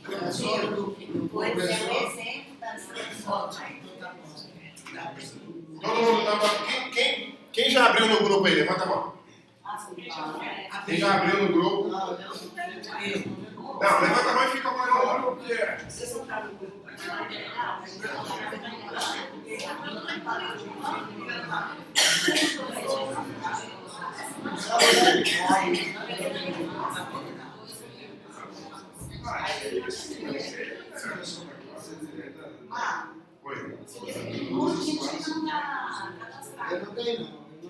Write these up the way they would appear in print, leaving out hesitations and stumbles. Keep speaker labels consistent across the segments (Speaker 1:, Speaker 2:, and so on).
Speaker 1: Pois é um exemplo das pessoas.
Speaker 2: Todo mundo tá. Quem já abriu no grupo aí? Levanta a mão. Quem já abriu no grupo? Não, levanta a mão e fica com a mão.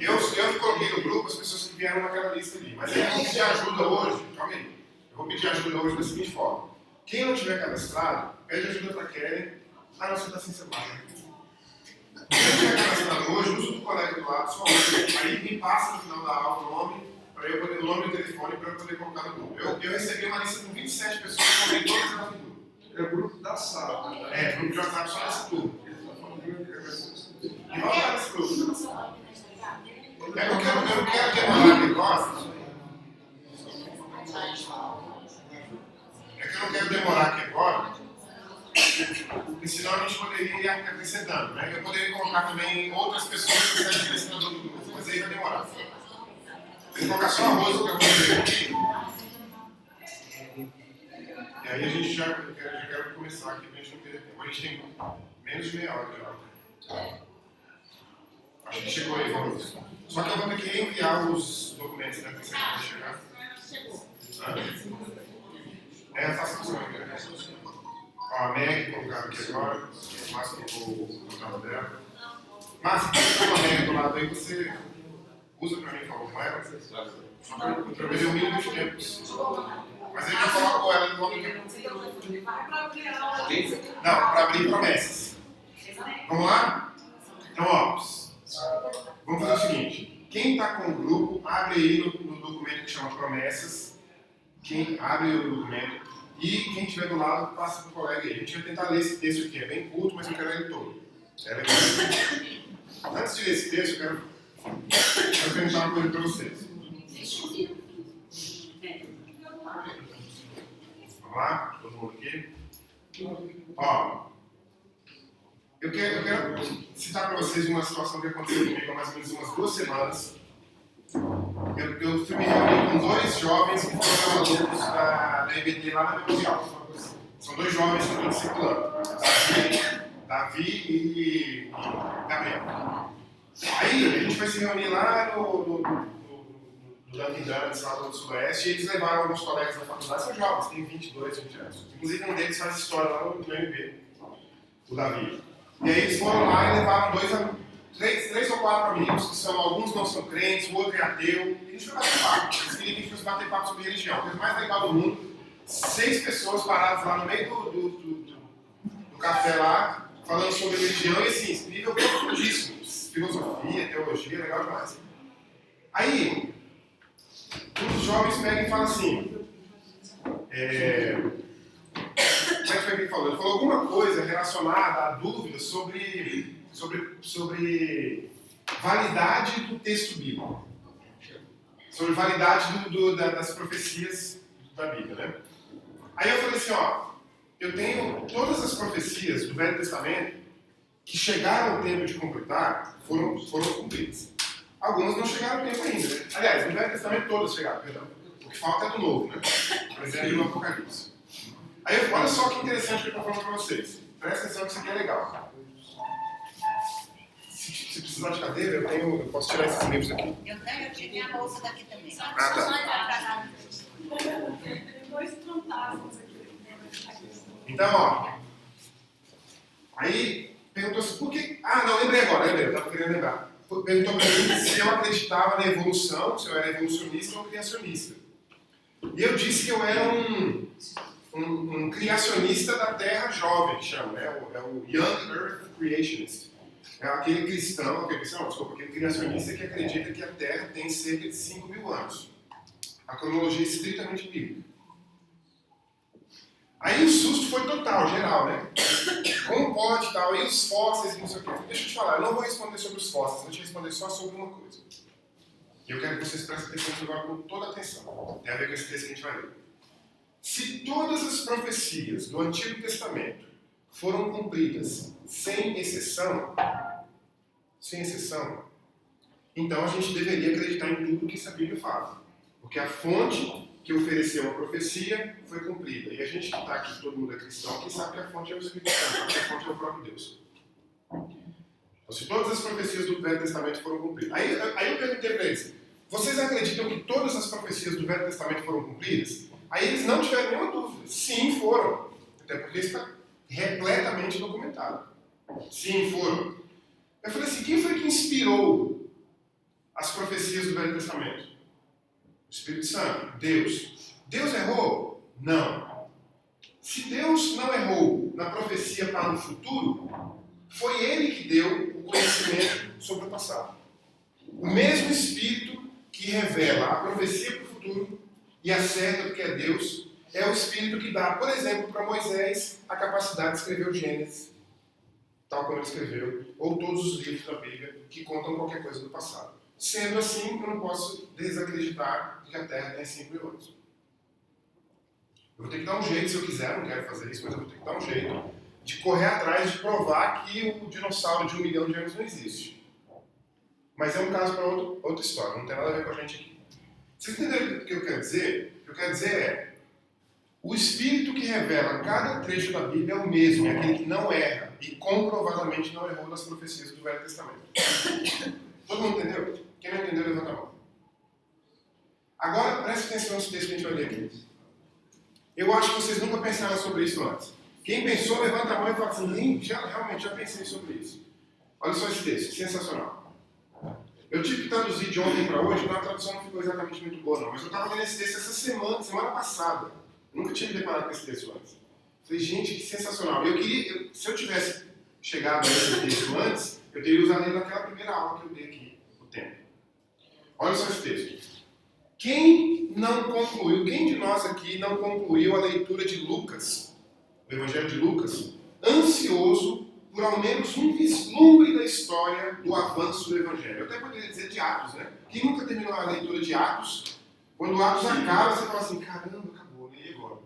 Speaker 2: Eu coloquei no grupo as pessoas que vieram naquela lista ali. Mas eu vou pedir ajuda hoje. Calma aí. Eu vou pedir ajuda hoje da seguinte forma. Quem não tiver cadastrado, pede ajuda para a Keren. Ah, não, você está sem celular. Quem não tiver cadastrado hoje, usa o colega do lado, só aí me passa no final da aula o nome, para eu poder, o nome e o telefone para eu poder colocar no grupo. Eu recebi uma lista com 27 pessoas que coloquei todas elas no grupo.
Speaker 3: É o grupo da sala.
Speaker 2: É, grupo de WhatsApp só nesse grupo. E vamos lá nesse grupo. Eu não quero demorar aqui agora. É que eu não quero demorar aqui agora, porque senão a gente poderia ir acrescentando, né? Eu poderia colocar também outras pessoas que estão acrescentando no grupo, mas aí vai demorar. Tem que colocar só a Rosa que eu vou ver aqui. E aí a gente já quero começar aqui, pra gente não perder tempo. A gente tem menos de meia hora já. Acho que chegou aí, vamos. Só que eu vou ter que reenviar os documentos, né? Pra você chegar. É, faça isso aí, né? Ó, a Meg colocada aqui agora. O Márcio colocou o contato dela. Márcio, se você tem uma Meg do lado aí, você usa pra mim, por favor, com ela. Só pra ver o mínimo de tempo possível. Mas aí eu coloco ela no nome que não, para abrir promessas. Vamos lá? Então, ó, vamos fazer o seguinte. Quem está com o grupo, abre aí no documento que chama promessas. Quem abre o documento. E quem estiver do lado, passa para o colega aí. A gente vai tentar ler esse texto aqui. É bem curto, mas eu quero ler ele todo. É legal. Antes de ler esse texto, eu quero perguntar uma coisa para vocês. Vamos lá? Todo mundo aqui? Ó, eu quero citar para vocês uma situação que aconteceu comigo há mais ou menos umas 2 semanas. Eu fui me reunir com 2 jovens que foram alunos da EBD lá na Memorial. São 2 jovens que estão circulando. Davi e Gabriel. Aí a gente foi se reunir lá no Dunkin' Donuts, lá do Sudoeste, e eles levaram alguns colegas da faculdade, são jovens, têm 22, 20 anos. Inclusive um deles faz história lá no MB, o Davi. E aí eles foram lá e levaram 3 ou 4 amigos, que são, alguns não são crentes, o outro é ateu, e a gente foi bater papo. Eles queriam que a gente fosse bater papo sobre religião. A coisa mais legal do mundo, 6 pessoas paradas lá no meio do café lá, falando sobre religião, e assim, nível profundíssimo, filosofia, teologia, legal demais. Aí, um dos jovens pega e fala assim, como é que foi que ele falou? Ele falou alguma coisa relacionada à dúvida sobre validade do texto bíblico. Sobre validade das profecias da Bíblia, né? Aí eu falei assim, ó, eu tenho todas as profecias do Velho Testamento que chegaram ao tempo de completar, foram cumpridas. Algumas não chegaram ao tempo ainda, né? Aliás, no Velho Testamento todas chegaram, perdão. O que falta é do Novo, né? Por exemplo, no Apocalipse. Aí, olha só que interessante que eu estou falando para vocês. Presta atenção que isso aqui é legal. Se precisar de cadeira, eu posso tirar esses livros aqui.
Speaker 1: Eu tirei a bolsa daqui também.
Speaker 2: Ah, tá. Então, ó. Aí, perguntou assim, por que... Ah, não, lembrei agora, eu estava querendo lembrar. Perguntou para mim se eu acreditava na evolução, se eu era evolucionista ou criacionista. E eu disse que eu era um criacionista da Terra jovem, que chama, né? É o Young Earth Creationist. É aquele aquele criacionista que acredita que a Terra tem cerca de 5.000 anos. A cronologia é estritamente bíblica. Aí o susto foi total, geral, né? Como pode e tal, e os fósseis e não sei o quê. Deixa eu te falar, eu não vou responder sobre os fósseis, vou te responder só sobre uma coisa. E eu quero que vocês prestem atenção agora com toda a atenção. Tem a ver com esse texto que a gente vai ler. Se todas as profecias do Antigo Testamento foram cumpridas sem exceção, então a gente deveria acreditar em tudo que essa Bíblia fala. Porque a fonte que ofereceu a profecia foi cumprida. E a gente que está aqui, todo mundo é cristão, que sabe que a fonte é o Espírito Santo, que a fonte é o próprio Deus. Então, se todas as profecias do Velho Testamento foram cumpridas. Aí eu perguntei para eles, vocês acreditam que todas as profecias do Velho Testamento foram cumpridas? Aí eles não tiveram nenhuma dúvida. Sim, foram. Até porque está repletamente documentado. Sim, foram. Eu falei assim, quem foi que inspirou as profecias do Velho Testamento? O Espírito Santo. Deus. Deus errou? Não. Se Deus não errou na profecia para o futuro, foi Ele que deu o conhecimento sobre o passado. O mesmo Espírito que revela a profecia para o futuro e acerta do que é Deus, é o Espírito que dá, por exemplo, para Moisés a capacidade de escrever o Gênesis, tal como ele escreveu, ou todos os livros da Bíblia que contam qualquer coisa do passado. Sendo assim, eu não posso desacreditar que a Terra tem 5.000 anos. Eu vou ter que dar um jeito, se eu quiser, não quero fazer isso, mas eu vou ter que dar um jeito de correr atrás de provar que o dinossauro de 1 milhão de anos não existe. Mas é um caso para outra história, não tem nada a ver com a gente aqui. Vocês entenderam o que eu quero dizer? O que eu quero dizer é, o Espírito que revela cada trecho da Bíblia é o mesmo, é aquele que não erra e comprovadamente não errou nas profecias do Velho Testamento. Todo mundo entendeu? Quem não entendeu, levanta a mão. Agora, preste atenção nesse texto que a gente vai ler aqui. Eu acho que vocês nunca pensaram sobre isso antes. Quem pensou, levanta a mão e fala assim, realmente já pensei sobre isso. Olha só esse texto, sensacional. Eu tive que traduzir de ontem para hoje, então a tradução não ficou exatamente muito boa não, mas eu estava lendo esse texto essa semana passada. Eu nunca tinha me deparado com esse texto antes. Falei, gente, que sensacional. Se eu tivesse chegado a esse texto antes, eu teria usado ele naquela primeira aula que eu dei aqui, o tempo. Olha só esse texto. Quem de nós aqui não concluiu a leitura de Lucas, o Evangelho de Lucas, ansioso por ao menos um vislumbre da história do avanço do Evangelho? Eu até poderia dizer de Atos, né? Quem nunca terminou a leitura de Atos, quando Atos acaba, você fala assim, caramba, acabou, né? E agora?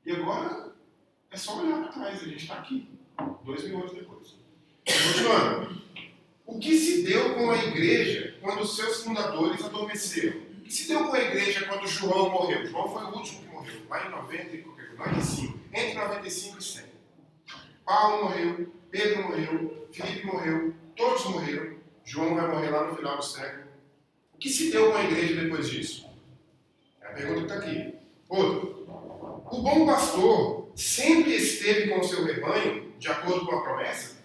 Speaker 2: E agora é só olhar para trás, a gente está aqui, 2000 anos depois. Continuando. O que se deu com a igreja quando os seus fundadores adormeceram? O que se deu com a igreja quando João morreu? João foi o último que morreu, lá em 95, entre 95 e 100. Paulo morreu, Pedro morreu, Filipe morreu, todos morreram. João vai morrer lá no final do século. O que se deu com a igreja depois disso? É a pergunta que está aqui. Outro. O bom pastor sempre esteve com o seu rebanho de acordo com a promessa?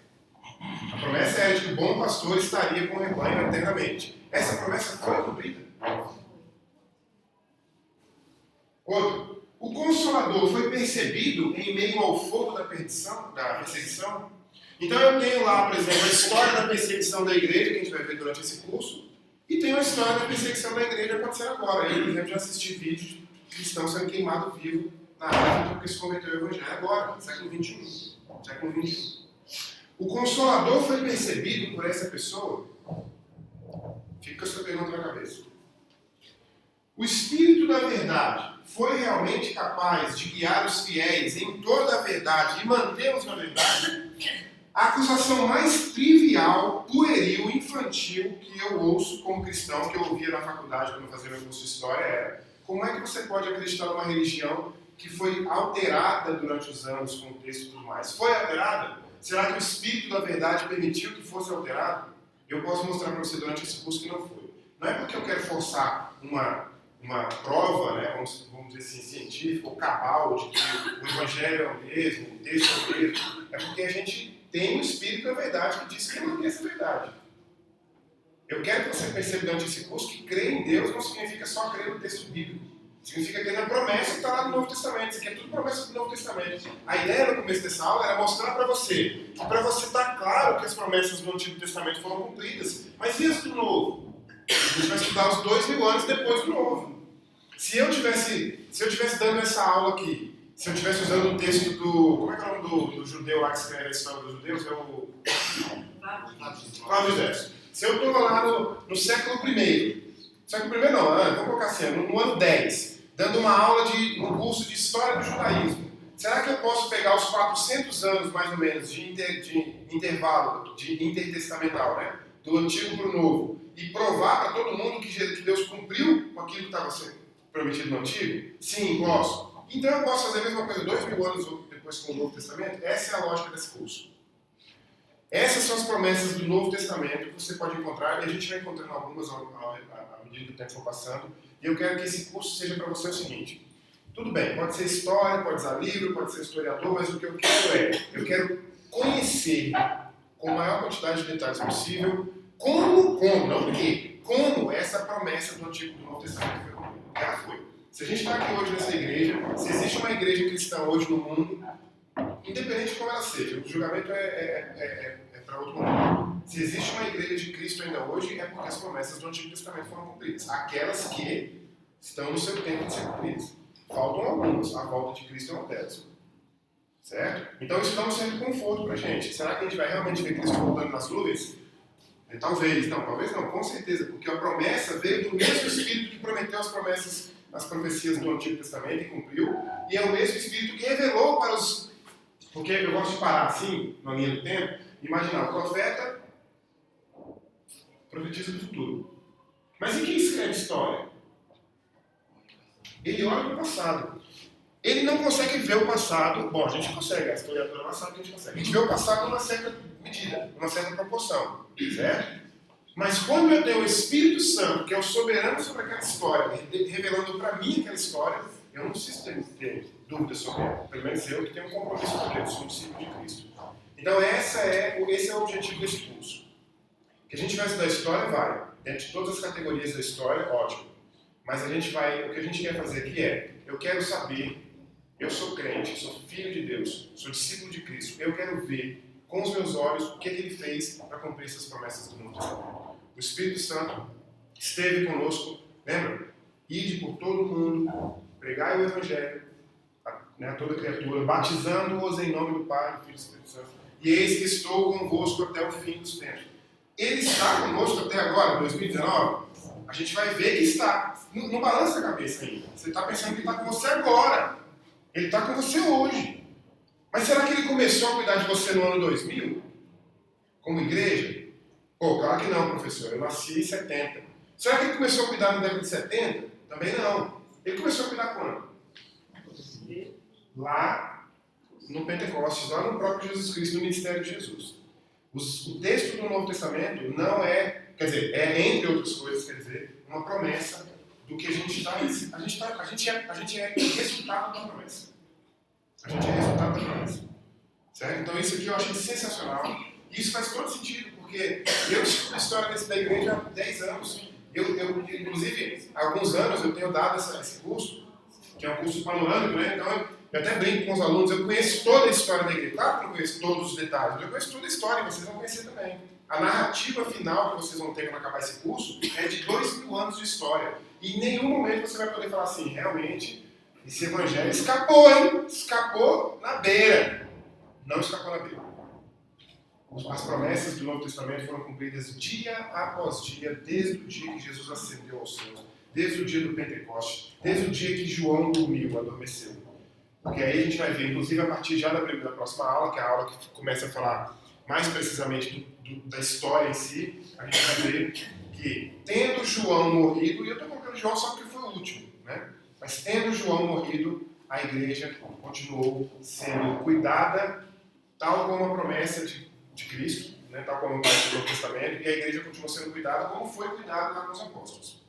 Speaker 2: A promessa era de que o bom pastor estaria com o rebanho eternamente. Essa promessa foi cumprida. Outro. O Consolador foi percebido em meio ao fogo da perseguição? Então eu tenho lá, por exemplo, a história da perseguição da igreja, que a gente vai ver durante esse curso, e tenho a história da perseguição da igreja acontecendo agora. Eu, por exemplo, já assisti vídeos de cristãos sendo queimados vivos na África porque se converteu ao Evangelho agora, século XXI. O Consolador foi percebido por essa pessoa? Fica com essa pergunta na cabeça. O Espírito da Verdade foi realmente capaz de guiar os fiéis em toda a verdade e mantê-los na verdade? A acusação mais trivial, pueril, infantil que eu ouço como cristão, que eu ouvia na faculdade quando eu fazia meu curso de História era: como é que você pode acreditar numa religião que foi alterada durante os anos com o texto e tudo mais? Foi alterada? Será que o Espírito da Verdade permitiu que fosse alterado? Eu posso mostrar para você durante esse curso que não foi. Não é porque eu quero forçar uma prova, né, vamos dizer assim, científica ou cabal, de que o Evangelho é o mesmo, o texto é o mesmo. É porque a gente tem o Espírito da Verdade que diz que mantém essa verdade. Eu quero que você perceba durante esse curso que crer em Deus não significa só crer no texto bíblico. Significa crer na promessa que está lá no Novo Testamento. Isso aqui é tudo promessa do Novo Testamento. A ideia no começo dessa aula era mostrar para você que para você estar claro que as promessas do Antigo Testamento foram cumpridas. Mas e as do Novo? A gente vai estudar os 2000 anos depois do Novo. Se eu tivesse dando essa aula aqui, se eu estivesse usando o texto do... Como é que é o nome do judeu lá que escreve a história dos judeus? É o... Flávio José. Se eu estou lá no século I, século I não, vamos colocar assim, no ano 10 dando uma aula um curso de História do Judaísmo. Será que eu posso pegar os 400 anos, mais ou menos, de intervalo, de intertestamental, né? Do Antigo para o Novo, e provar para todo mundo que Deus cumpriu com aquilo que estava sendo prometido no Antigo? Sim, posso. Então eu posso fazer a mesma coisa 2000 anos depois com o Novo Testamento? Essa é a lógica desse curso. Essas são as promessas do Novo Testamento que você pode encontrar, e a gente vai encontrando algumas à medida que o tempo for passando. E eu quero que esse curso seja para você o seguinte: tudo bem, pode ser história, pode ser livro, pode ser historiador, mas o que eu quero conhecer com a maior quantidade de detalhes possível não o quê, como essa promessa do Antigo e do Novo Testamento foi cumprida. Ela foi. Se a gente está aqui hoje nessa igreja, se existe uma igreja cristã hoje no mundo, independente de como ela seja, o julgamento é para outro momento. Se existe uma igreja de Cristo ainda hoje, é porque as promessas do Antigo Testamento foram cumpridas. Aquelas que estão no seu tempo de ser cumpridas. Faltam algumas, a volta de Cristo é uma delas. Certo? Então isso dá um certo conforto para a gente. Será que a gente vai realmente ver Cristo voltando nas nuvens? Talvez não, com certeza, porque a promessa veio do mesmo Espírito que prometeu as profecias do Antigo Testamento e cumpriu, e é o mesmo Espírito que revelou para os... Porque eu gosto de parar assim, na linha do tempo, imaginar, o profeta profetiza do futuro. Mas e quem escreve história? Ele olha para o passado. Ele não consegue ver o passado. Bom, a gente consegue, a historiadora ela sabe que a gente consegue. A gente vê o passado numa certa medida, numa certa proporção, certo? Mas quando eu tenho o Espírito Santo, que é o soberano sobre aquela história, revelando para mim aquela história, eu não preciso ter dúvidas sobre ela. Pelo menos eu que tenho um compromisso com Deus, sou um discípulo de Cristo. Então esse é o objetivo desse curso. Que a gente vai estudar história, vai. Dentro de todas as categorias da história, ótimo. Mas o que a gente quer fazer aqui eu quero saber, eu sou crente, sou filho de Deus, sou discípulo de Cristo, eu quero ver com os meus olhos o que ele fez para cumprir essas promessas do Novo Testamento. O Espírito Santo esteve conosco, lembra? Ide por todo mundo, pregai o Evangelho a toda criatura, batizando-os em nome do Pai, do Filho e do Espírito Santo. E eis que estou convosco até o fim dos tempos. Ele está conosco até agora, 2019. A gente vai ver que está. Não balança a cabeça ainda. Você está pensando que ele está com você agora. Ele está com você hoje. Mas será que ele começou a cuidar de você no ano 2000? Como igreja? Pô, claro que não, professor. Eu nasci em 70. Será que ele começou a cuidar na década de 70? Também não. Ele começou a cuidar quando? Lá no Pentecostes, lá no próprio Jesus Cristo, no ministério de Jesus. O texto do Novo Testamento não quer dizer, entre outras coisas, quer dizer, uma promessa do que a gente está. A gente é resultado da promessa. A gente é resultado da promessa. Certo? Então isso aqui eu achei sensacional. E isso faz todo sentido, porque eu estudo a história da igreja há 10 anos. Inclusive, há alguns anos eu tenho dado esse curso, que é um curso panorâmico, né? Então eu até brinco com os alunos, eu conheço toda a história da igreja. Claro que eu não conheço todos os detalhes, mas eu conheço toda a história, vocês vão conhecer também. A narrativa final que vocês vão ter quando acabar esse curso é de 2000 anos de história. E em nenhum momento você vai poder falar assim, realmente, esse evangelho escapou, hein? Escapou na beira. Não escapou na beira. As promessas do Novo Testamento foram cumpridas dia após dia, desde o dia que Jesus ascendeu aos céus, desde o dia do Pentecostes, desde o dia que João dormiu, adormeceu. Porque aí a gente vai ver, inclusive a partir já da próxima aula, que é a aula que começa a falar mais precisamente da história em si, a gente vai ver que, tendo João morrido, e eu estou colocando João só porque foi o último, né? Mas tendo João morrido, a igreja continuou sendo cuidada, tal como a promessa de Cristo, né? Tal como parte do Novo Testamento, e a igreja continuou sendo cuidada como foi cuidada lá com os apóstolos.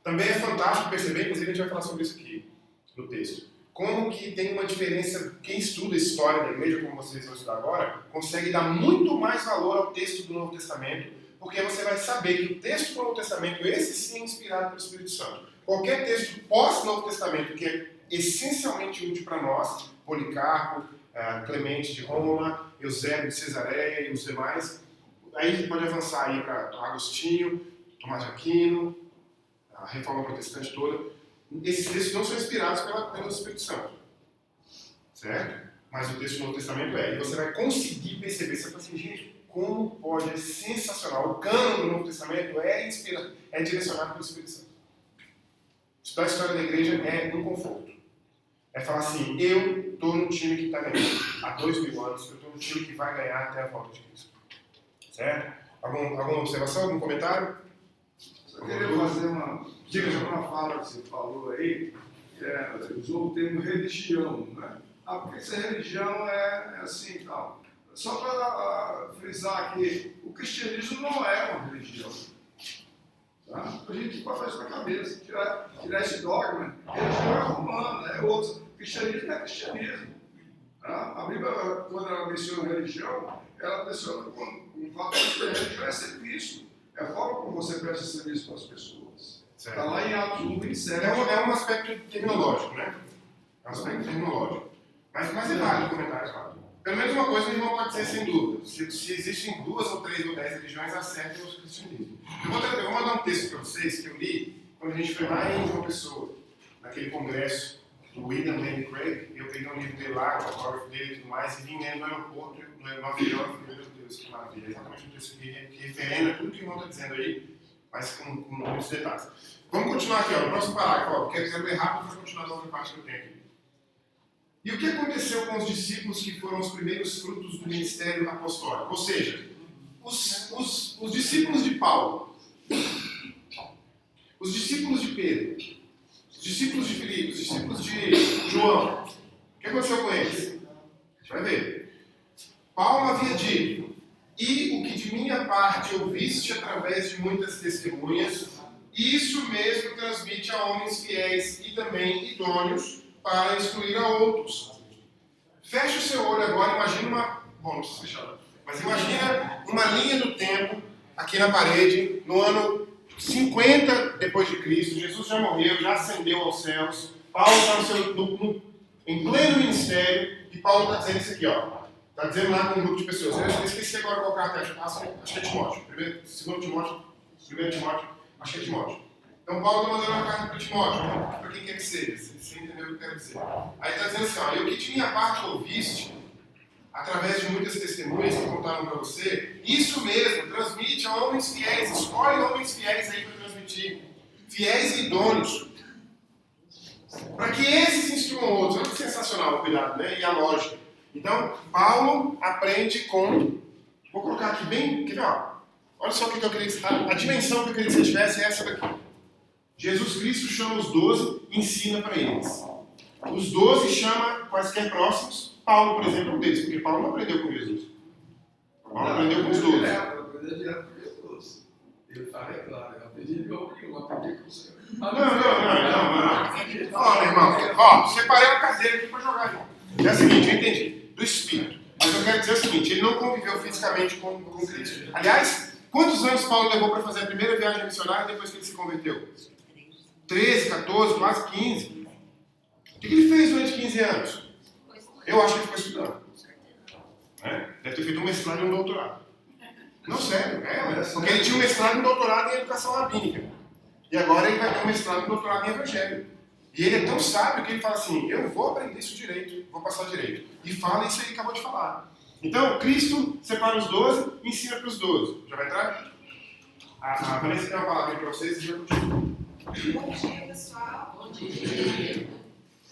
Speaker 2: Também é fantástico perceber, inclusive a gente vai falar sobre isso aqui no texto, como que tem uma diferença, quem estuda a história da igreja, como vocês vão estudar agora, consegue dar muito mais valor ao texto do Novo Testamento, porque você vai saber que o texto do Novo Testamento, esse sim é inspirado pelo Espírito Santo. Qualquer texto pós-Novo Testamento que é essencialmente útil para nós, Policarpo, Clemente de Roma, Eusébio de Cesareia e os demais, aí a gente pode avançar aí para Agostinho, Tomás de Aquino, a Reforma Protestante toda. Esses textos não são inspirados pelo Espírito Santo, certo? Mas o texto do Novo Testamento é. E você vai conseguir perceber, você vai falar assim, gente, como pode, é sensacional. O cânon do Novo Testamento é direcionado pelo Espírito Santo. Estudar a história da igreja é um conforto. É falar assim, eu estou no time que está ganhando há 2000 anos, eu estou no time que vai ganhar até a volta de Cristo. Certo? Alguma observação, algum comentário?
Speaker 3: Só queria fazer uma fala que você falou aí, usou o termo religião, né? Porque essa religião é assim e tal. Só para frisar que o cristianismo não é uma religião. Tá? A gente pode fazer isso na cabeça, tirar esse dogma. Religião é romana, é outro. Cristianismo é cristianismo. Tá? A Bíblia, quando ela menciona religião, ela menciona com o fato de religião é serviço. É a forma como você presta serviço para as pessoas. Está lá em Atos 1, 27.
Speaker 2: É um aspecto terminológico, né? É um aspecto terminológico. Mas é válido o comentário, é válido. Pelo menos uma coisa o irmão pode dizer sem dúvida. Se existem 2 ou 3 ou 10 religiões, acertem o cristianismo. Eu vou mandar um texto para vocês que eu li quando a gente foi lá em João Pessoa, naquele congresso do William Lane Craig. Eu peguei um livro dele lá, o autógrafo dele e tudo mais, e vim lendo no aeroporto, no avião, e falei, meu Deus, que maravilha. É exatamente um texto que referenda tudo que o irmão está dizendo aí, mas com muitos detalhes. Vamos continuar aqui, ó, no próximo parágrafo. Ó, quero ler rápido para continuar na outra parte que eu tenho aqui. E o que aconteceu com os discípulos que foram os primeiros frutos do ministério apostólico? Ou seja, os discípulos de Paulo, os discípulos de Pedro, os discípulos de Filipe, os discípulos de João. O que aconteceu com eles? A gente vai ver. Paulo havia dito, e o que de minha parte ouviste através de muitas testemunhas, isso mesmo transmite a homens fiéis e também idôneos, para instruir a outros. Feche o seu olho agora, imagina uma... Bom, não precisa fechar. Mas imagina uma linha do tempo aqui na parede, no ano 50 depois de Cristo. Jesus já morreu, já ascendeu aos céus. Paulo está em pleno ministério e Paulo está dizendo isso aqui, ó. Está dizendo lá com um grupo de pessoas. Eu esqueci agora qual carta, acho que é Timóteo. Segundo Timóteo, primeiro Timóteo, acho que é Timóteo. Então Paulo está mandando uma carta para Timóteo, para quem quer que seja, você entendeu o que eu quero dizer. Aí está dizendo assim, ó, e o que de minha parte ouviste, através de muitas testemunhas que contaram para você, isso mesmo, transmite a homens fiéis, escolhe homens fiéis aí para transmitir, fiéis e idôneos, para que esses instruam outros. Olha que sensacional o cuidado, né? E a lógica. Então, Paulo aprende com, vou colocar aqui bem, quer ver, ó, olha só o que eu queria que a dimensão que eu queria que você tivesse é essa daqui. Jesus Cristo chama os 12 e ensina para eles. Os 12 chama quaisquer próximos. Paulo, por exemplo, é um deles, porque Paulo não aprendeu com Jesus. Paulo aprendeu com os 12.
Speaker 3: Ele aprendeu direto com Jesus. Ele fala, é claro, eu aprendi de homem nenhum, aprendi com o Senhor.
Speaker 2: Não. Ó, meu irmão, ó, separei a cadeira aqui para jogar, irmão. É o seguinte, eu entendi, do Espírito. Mas eu quero dizer o seguinte, ele não conviveu fisicamente com Cristo. Aliás, quantos anos Paulo levou para fazer a primeira viagem missionária depois que ele se converteu? 13, 14, quase 15. O que ele fez durante 15 anos? Eu acho que ele ficou estudando. Deve ter feito um mestrado e um doutorado. Não, sério. Porque ele tinha um mestrado e um doutorado em educação rabínica. E agora ele vai ter um mestrado e um doutorado em evangelho. E ele é tão sábio que ele fala assim, eu vou aprender isso direito, vou passar direito. E fala isso aí que acabou de falar. Então, Cristo separa os 12 e ensina para os 12. Já vai entrar? A Vanessa tem uma palavra para vocês e já continua.
Speaker 4: Bom dia, pessoal.
Speaker 1: Bom dia.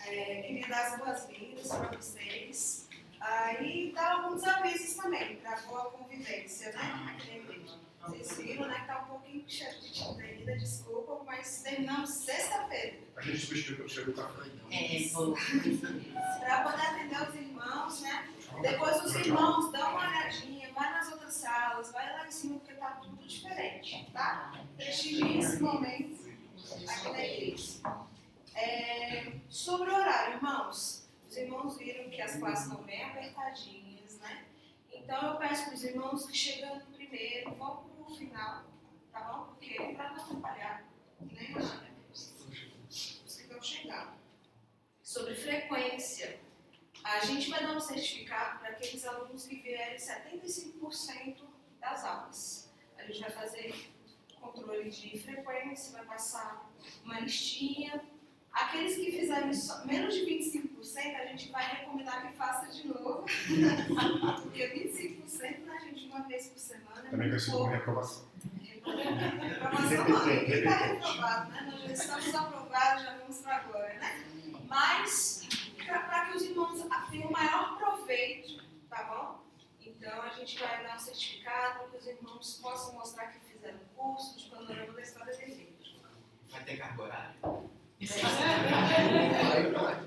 Speaker 4: Queria dar as boas-vindas para vocês e dar alguns avisos também para a boa convivência, né? Vocês viram, né, que está um pouquinho cheio de tinta ainda, desculpa, mas terminamos sexta-feira.
Speaker 2: A gente substituiu o café.
Speaker 4: Para poder atender os irmãos, né? Depois os irmãos dão uma olhadinha, vai nas outras salas, vai lá em cima, porque está tudo diferente, tá? Prestigiem esse momento aqui na igreja. Sobre o horário, irmãos, os irmãos viram que as classes estão bem apertadinhas, né? Então eu peço para os irmãos que chegando primeiro, vão para o final, tá bom? Porque para não atrapalhar nem nada, os que estão chegando. Sobre frequência, a gente vai dar um certificado para aqueles alunos que vierem 75% das aulas. A gente vai fazer controle de frequência, vai passar uma listinha. Aqueles que fizerem menos de 25%, a gente vai recomendar que faça de novo. Porque 25%, né, gente, uma vez por semana.
Speaker 2: Também vai ser uma reprovação.
Speaker 4: É Reprovação não, ninguém está reprovado, né? Nós já estamos aprovados, já vamos para agora, né? Mas, para que os irmãos tenham o maior proveito, tá bom? Então, a gente vai dar um certificado para que os irmãos possam mostrar que fizeram o curso de panorama da história de Deus.
Speaker 5: Vai ter carga horária?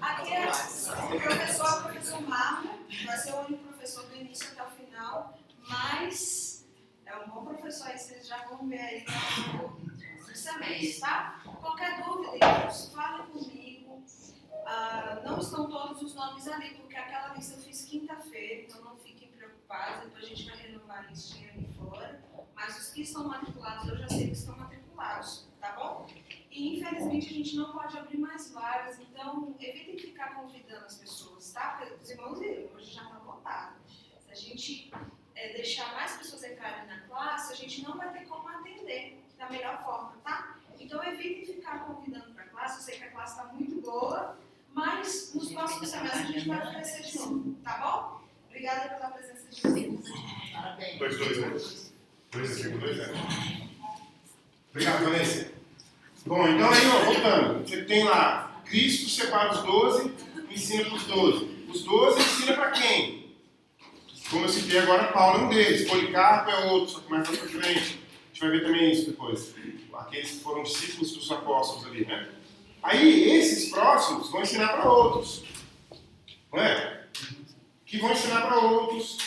Speaker 4: Aqui é o professor Marmo, vai ser o único professor do início até o final, mas é um bom professor aí, vocês já vão ver aí no semestre, tá? Qualquer dúvida, irmãos, falem comigo. Não estão todos os nomes ali, porque aquela lista eu fiz quinta-feira, então não fiquem preocupados, depois a gente vai renovar a listinha ali fora. Mas os que estão matriculados, eu já sei que estão matriculados, tá bom? E infelizmente a gente não pode abrir mais vagas, então evitem ficar convidando as pessoas, tá? Porque os irmãos viram, hoje já está lotado. Se a gente deixar mais pessoas entrarem na classe, a gente não vai ter como atender da melhor forma, tá? Então evitem ficar convidando para a classe, eu sei que a classe está muito boa, mas nos próximos semestres a gente vai oferecer de novo, tá bom? Obrigada pela presença de vocês.
Speaker 1: Parabéns.
Speaker 2: 2, né? 2 é. Obrigado, Vanessa. Bom, então aí, ó, voltando. Você tem lá, Cristo separa os 12, ensina para os 12. Os 12 ensina para quem? Como eu citei agora, Paulo é um deles. Policarpo é outro, só que mais para frente. A gente vai ver também isso depois. Aqueles que foram discípulos dos apóstolos ali, né? Aí, esses próximos vão ensinar para outros. Não é? Que vão ensinar para outros.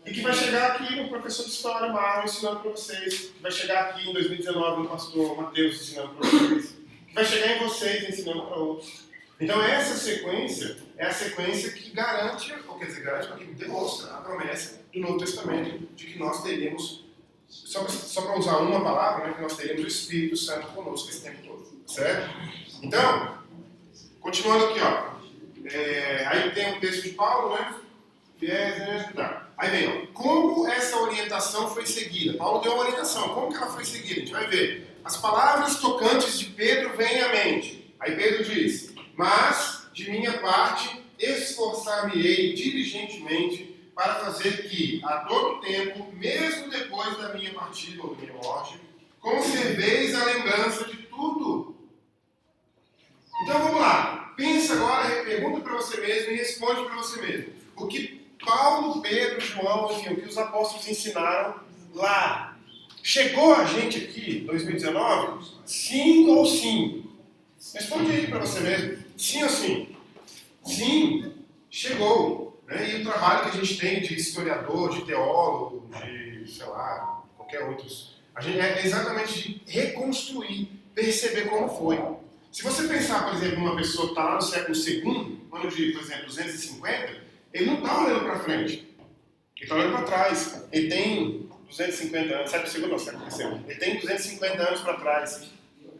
Speaker 2: E que vai chegar aqui no professor de história, Marlon, ensinando para vocês. Que vai chegar aqui em 2019 no pastor Mateus ensinando para vocês. Que vai chegar em vocês ensinando para outros. Então essa sequência é a sequência que garante, ou quer dizer, garante, que demonstra a promessa do Novo Testamento de que nós teríamos, só para usar uma palavra, né, que nós teríamos o Espírito Santo conosco esse tempo todo. Certo? Então, continuando aqui, ó. Aí tem o texto de Paulo, né? Aí vem, ó, como essa orientação foi seguida? Paulo deu uma orientação, como que ela foi seguida? A gente vai ver. As palavras tocantes de Pedro vêm à mente. Aí Pedro diz, mas, de minha parte, esforçar-me-ei diligentemente para fazer que, a todo tempo, mesmo depois da minha partida ou da minha morte, conserveis a lembrança de tudo. Então vamos lá. Pensa agora, pergunta para você mesmo e responde para você mesmo. O que Paulo, Pedro, João, enfim, o que os apóstolos ensinaram lá. Chegou a gente aqui, 2019? Sim ou sim? Responde aí para você mesmo. Sim ou sim? Sim, chegou. Né? E o trabalho que a gente tem de historiador, de teólogo, de, sei lá, qualquer outro, a gente é exatamente de reconstruir, perceber como foi. Se você pensar, por exemplo, numa pessoa que está lá no século II, ano de, por exemplo, 250, ele não está olhando para frente, ele está olhando para trás. Ele tem 250 anos, século II não, século III. Ele tem 250 anos para trás.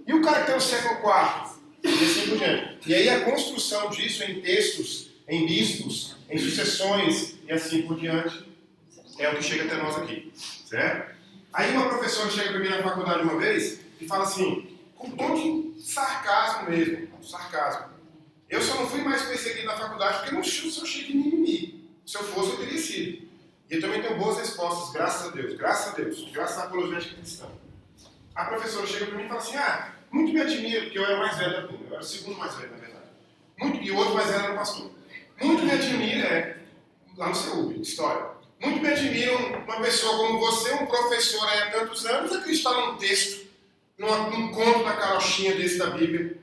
Speaker 2: E o cara que tem o século IV, e assim por diante. E aí a construção disso em textos, em bispos, em sucessões e assim por diante, é o que chega até nós aqui. Certo? Aí uma professora chega para mim na faculdade uma vez e fala assim, com um tom de sarcasmo mesmo, sarcasmo. Eu só não fui mais perseguido na faculdade porque eu não sou cheio de mimimi. Se eu fosse, eu teria sido. E eu também tenho boas respostas, graças a Deus, graças à apologética cristã. A professora chega para mim e fala assim, muito me admira, porque eu era mais velho da turma, eu era o segundo mais velho, na verdade. E o outro mais velho era o pastor. Muito me admira, lá no CEUB, história. Muito me admira uma pessoa como você, um professor há tantos anos, acreditar num texto, num conto da carochinha desse da Bíblia.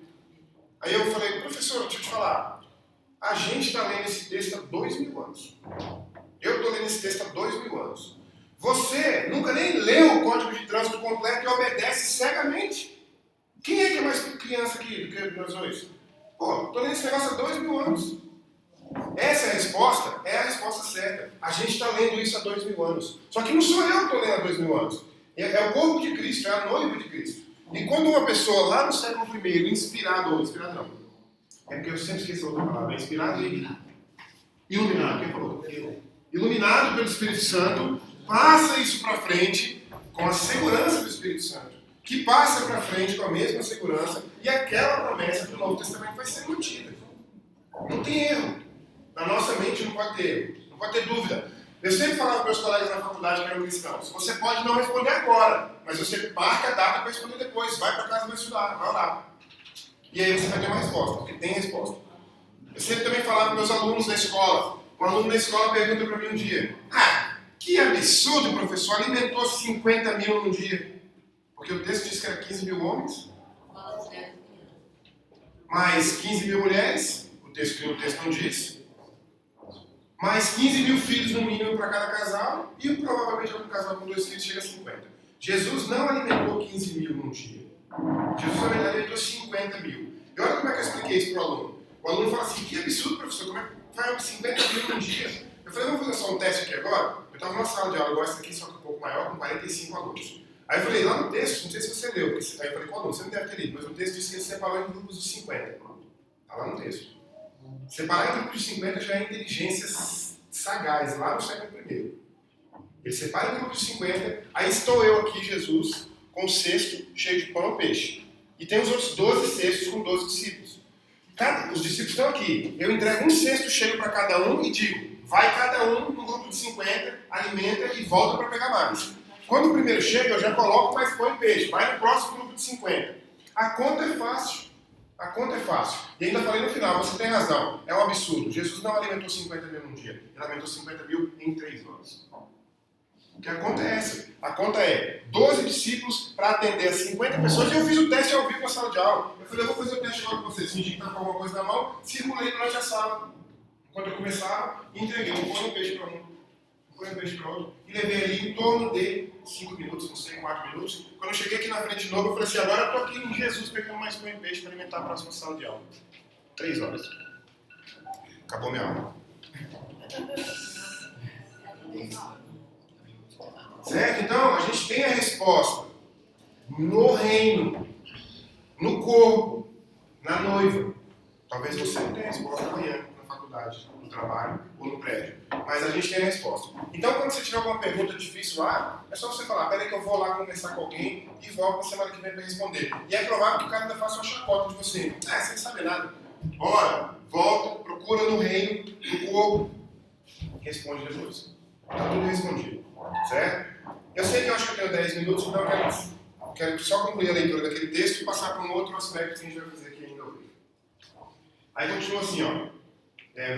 Speaker 2: Aí eu falei, professor, deixa eu te falar, a gente está lendo esse texto há 2000 anos. Eu estou lendo esse texto há 2000 anos. Você nunca nem leu o Código de Trânsito completo e obedece cegamente. Quem é que é mais criança aqui do que nós dois? Pô, estou lendo esse negócio há 2000 anos. Essa é a resposta certa. A gente está lendo isso há 2000 anos. Só que não sou eu que estou lendo há 2000 anos. É o corpo de Cristo, é a noiva de Cristo. E quando uma pessoa lá no século I, inspirado não, é porque eu sempre esqueço a outra palavra, inspirado e iluminado, quem falou? Iluminado pelo Espírito Santo, passa isso para frente com a segurança do Espírito Santo, que passa para frente com a mesma segurança e aquela promessa do Novo Testamento vai ser mantida. Não tem erro. Na nossa mente não pode ter erro, não pode ter dúvida. Eu sempre falava para meus colegas na faculdade que eram cristãos, você pode não responder agora, mas você marca a data para responder depois. Vai para casa e vai estudar, vai orar. E aí você vai ter uma resposta, porque tem resposta. Eu sempre também falava para meus alunos na escola. Um aluno na escola pergunta para mim um dia: que absurdo, professor, alimentou 50 mil num dia. Porque o texto diz que era 15 mil homens, mais 15 mil mulheres, o texto não diz, mais 15 mil filhos no mínimo para cada casal, e provavelmente algum casal com 2 filhos chega a 50. Jesus não alimentou 15 mil num dia. Jesus alimentou 50 mil. E olha como é que eu expliquei isso para o aluno. O aluno fala assim: que absurdo, professor, como é que vai 50 mil num dia? Eu falei: vamos fazer só um teste aqui agora? Eu estava numa sala de aula igual essa aqui, só que um pouco maior, com 45 alunos. Aí eu falei: lá no texto, não sei se você leu, aí eu falei com o aluno: você não deve ter lido, mas o texto diz que ele separou em grupos de 50. Está lá no texto. Separar em grupos de 50 já é inteligência sagaz, lá no século I. Ele separa em grupos de 50, aí estou eu aqui, Jesus, com um cesto cheio de pão e peixe. E tem os outros 12 cestos com 12 discípulos. Os discípulos estão aqui. Eu entrego um cesto cheio para cada um e digo: vai cada um no grupo de 50, alimenta e volta para pegar mais. Quando o primeiro chega, eu já coloco mais pão e peixe. Vai no próximo grupo de 50. A conta é fácil. A conta é fácil. E ainda falei no final: você tem razão. É um absurdo. Jesus não alimentou 50 mil num dia. Ele alimentou 50 mil em 3 horas. Porque a conta é essa. A conta é 12 discípulos para atender a 50 pessoas. E eu fiz o teste ao vivo na sala de aula. Eu falei: eu vou fazer o teste agora com vocês. Fingi que estava com alguma coisa na mão. Circulei durante a sala. Enquanto eu começava, entreguei um pão e um peixe para um outro, e levei ali em torno de 5 minutos, não sei, 4 minutos. Quando eu cheguei aqui na frente de novo, eu falei assim: agora eu estou aqui em Jesus pegando mais pão e peixe para alimentar a próxima sala de aula. 3 horas. Acabou minha aula. Certo? Então, a gente tem a resposta no reino, no corpo, na noiva. Talvez você não tenha a resposta amanhã, na faculdade, no trabalho ou no prédio. Mas a gente tem a resposta. Então, quando você tiver alguma pergunta difícil lá, é só você falar: peraí que eu vou lá conversar com alguém e volto na semana que vem para responder. E é provável que o cara ainda faça uma chacota de você. Você não sabe nada. Ora, volta, procura no reino, no corpo, responde depois. Está tudo respondido. Certo? Eu sei que eu acho que eu tenho 10 minutos, então eu quero só concluir a leitura daquele texto e passar para um outro aspecto que a gente vai fazer aqui ainda hoje. Aí continua assim,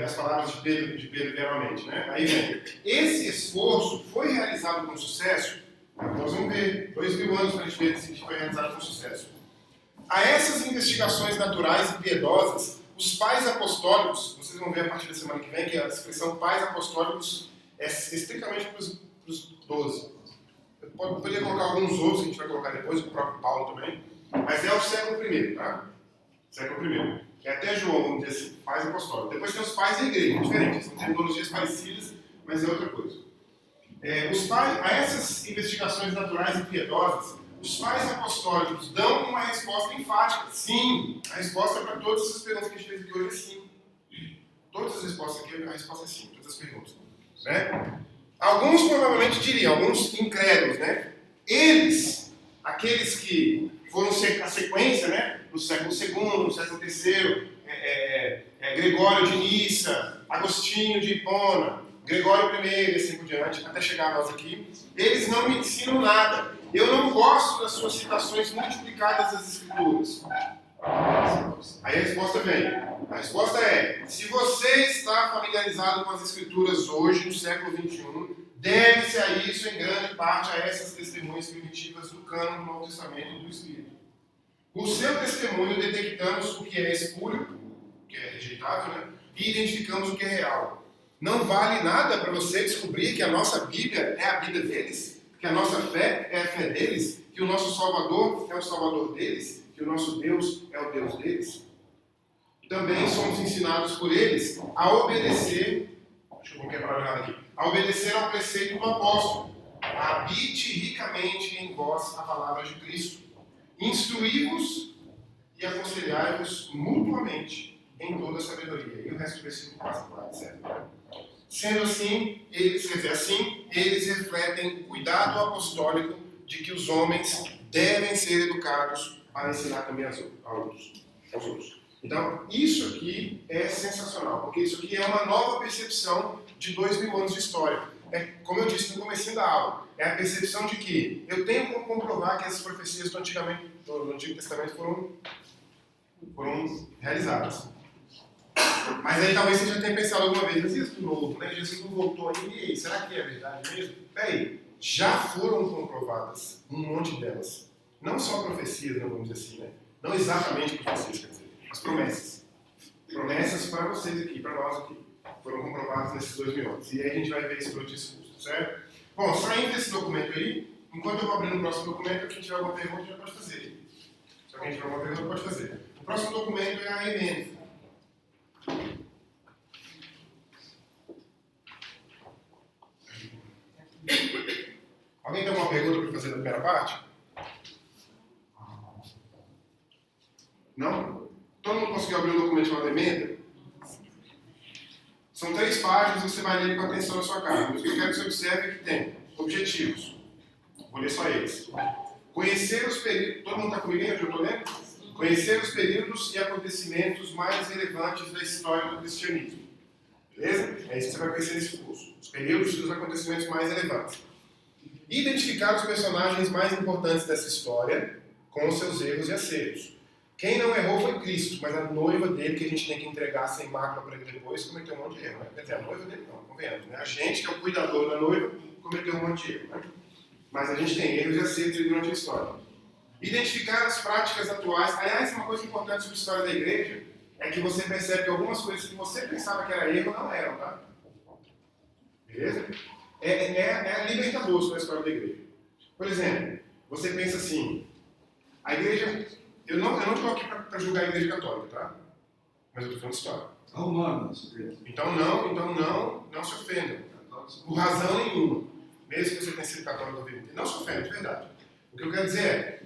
Speaker 2: as palavras de Pedro vieram à mente, né? Aí vem: esse esforço foi realizado com sucesso? Nós vamos ver 2000 anos para a gente ver se foi realizado com sucesso. A essas investigações naturais e piedosas, os pais apostólicos, vocês vão ver a partir da semana que vem que a expressão pais apostólicos é estritamente para os 12. Eu poderia colocar alguns outros que a gente vai colocar depois, o próprio Paulo também, mas é o século I, tá? Século I. É até João, vamos dizer assim, pais apostólicos. Depois tem os pais da igreja, diferentes, são terminologias parecidas, mas é outra coisa. A essas investigações naturais e piedosas, os pais apostólicos dão uma resposta enfática. Sim, a resposta para todas essas perguntas que a gente fez aqui hoje é sim. Todas as respostas aqui, a resposta é sim, todas as perguntas. Né? Alguns provavelmente diriam, alguns incrédulos, né? Eles, aqueles que foram a sequência, né? No século II, no século III, Gregório de Nissa, Agostinho de Hipona, Gregório I e assim por diante, até chegar a nós aqui, eles não me ensinam nada. Eu não gosto das suas citações multiplicadas das Escrituras. Aí a resposta vem. A resposta é: se você está familiarizado com as Escrituras hoje, no século XXI, deve-se a isso em grande parte a essas testemunhas primitivas do cânon do Novo Testamento e do Espírito. Por seu testemunho, detectamos o que é espúrio, o que é rejeitável, né? E identificamos o que é real. Não vale nada para você descobrir que a nossa Bíblia é a Bíblia deles, que a nossa fé é a fé deles, que o nosso Salvador é o Salvador deles, que o nosso Deus é o Deus deles. Também somos ensinados por eles a obedecer, deixa eu colocar a palavra errada aqui, a obedecer ao preceito do apóstolo: habite ricamente em vós a palavra de Cristo, instruí-vos e aconselhai-vos mutuamente em toda a sabedoria. E o resto do versículo passa por lá, etc. Sendo assim, eles refletem o cuidado apostólico de que os homens devem ser educados para ensinar também aos outros. Então, isso aqui é sensacional, porque isso aqui é uma nova percepção de 2000 anos de história. é, como eu disse no comecinho da aula, é a percepção de que eu tenho como comprovar que essas profecias do Antigo Testamento foram realizadas. Mas aí talvez você já tenha pensado alguma vez, mas isso do novo, né? Jesus não voltou ainda, e aí, será que é verdade mesmo? Peraí, já foram comprovadas um monte delas. Não só profecias, não vamos dizer assim, né? Não exatamente profecias, quer dizer, mas promessas. Promessas para vocês aqui, para nós aqui. Foram comprovadas nesses 2000 anos. E aí a gente vai ver isso durante esse curso, certo? Bom, saindo desse documento aí, enquanto eu vou abrindo o próximo documento, quem tiver alguma pergunta já pode fazer. Se alguém tiver alguma pergunta, pode fazer. O próximo documento é a emenda. Alguém tem alguma pergunta para fazer da primeira parte? Não? Todo mundo conseguiu abrir o documento chamado emenda? São 3 páginas, você vai ler com atenção na sua casa. Mas o que eu quero que você observe é que tem objetivos. Vou ler só eles. Conhecer os períodos... Todo mundo está comigo aí? Eu estou lendo? Conhecer os períodos e acontecimentos mais relevantes da história do cristianismo. Beleza? É isso que você vai conhecer nesse curso. Os períodos e os acontecimentos mais relevantes. Identificar os personagens mais importantes dessa história com os seus erros e acertos. Quem não errou foi Cristo, mas a noiva dele, que a gente tem que entregar sem mácula para ele depois, cometeu um monte de erro. Né? Quer dizer, a noiva dele não, convenhamos. Né? A gente, que é o cuidador da noiva, cometeu um monte de erro. Né? Mas a gente tem erros e acertos durante a história. Identificar as práticas atuais. Aliás, uma coisa importante sobre a história da igreja é que você percebe que algumas coisas que você pensava que era erro não eram, tá? Beleza? É libertador sobre a história da igreja. Por exemplo, você pensa assim, a igreja... Eu não estou aqui para julgar a igreja católica, tá? Mas eu estou falando de história. Então não se ofendam. Por razão nenhuma. Mesmo que você tenha sido católico a vida inteira. Não se ofenda, de verdade. O que eu quero dizer é,